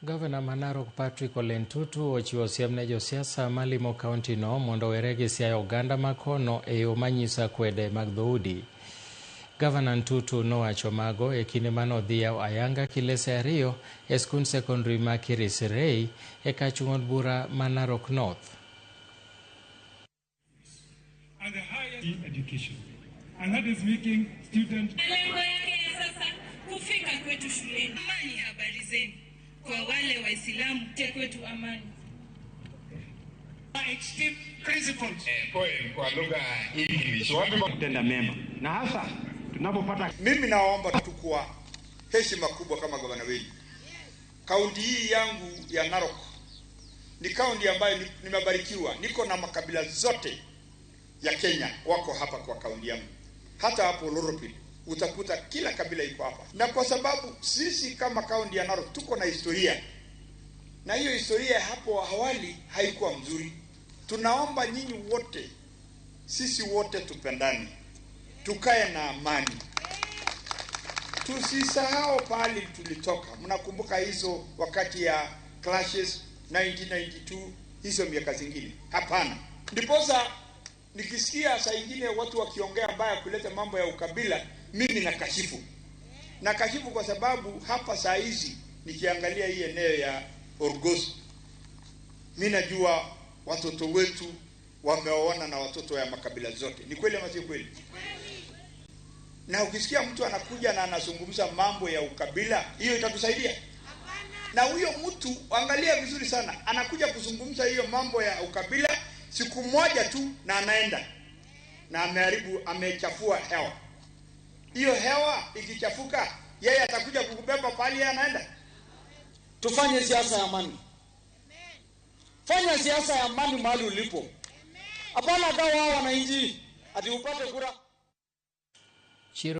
Governor Manarok Patrick Ole Ntutu ochiwo siem ne josiasa malimo kaunti no mondo weregi siayo oganda makono e yo manyisa kwede mag dhoudi. Governor Ntutu nowacho mago e kinde manodhi yawo ayanga kilese ariyo e skund secondary ma Kirisirei e kachung'od bura ma Narok North. And the higher education. And that is making students. Lengo yake sasa kufika kwetu shuleni. Amani, habari zenu. Kwa wale Waislamu kwetu amani. Extreme principles. Kwa lugha English. Kutenda mema. Na hasa tunapopata, mimi naomba tu kwa heshima kubwa kama gavana wetu. Kaunti hii yangu ya Narok ni kaunti ambayo nimebarikiwa. Niko na makabila zote ya Kenya wako hapa kwa kaunti yangu. Hata hapo Loropit utakuta kila kabila iko hapa. Na kwa sababu sisi kama kaunti ya Narok tuko na historia. Na hiyo historia hapo awali haikuwa mzuri. Tunaomba nyinyi wote, sisi wote tupendane. Tukae na amani. Tusisahau pale tulitoka. Mnakumbuka hizo wakati ya clashes 1992, hizo miaka zingine? Hapana. Ndiposa nikisikia saa nyingine watu wakiongea mbaya kuleta mambo ya ukabila, mimi nakashifu. Nakashifu kwa sababu hapa saa hizi nikiangalia hii eneo ya Orgos, mimi najua watoto wetu wameoana na watoto ya makabila zote. Ni kweli ama si kweli? Na ukisikia mtu anakuja na anazungumza mambo ya ukabila, hiyo itatusaidia? Na huyo mtu, angalia vizuri sana, anakuja kuzungumza hiyo mambo ya ukabila siku moja tu na anaenda na amechafua hewa. Hiyo hewa ikichafuka, yeye atakuja kukubeba pale yeye anaenda. Tufanye siasa ya amani. Fanya siasa ya amani mahali ulipo. Hapana gawa wananchi ati upate kura.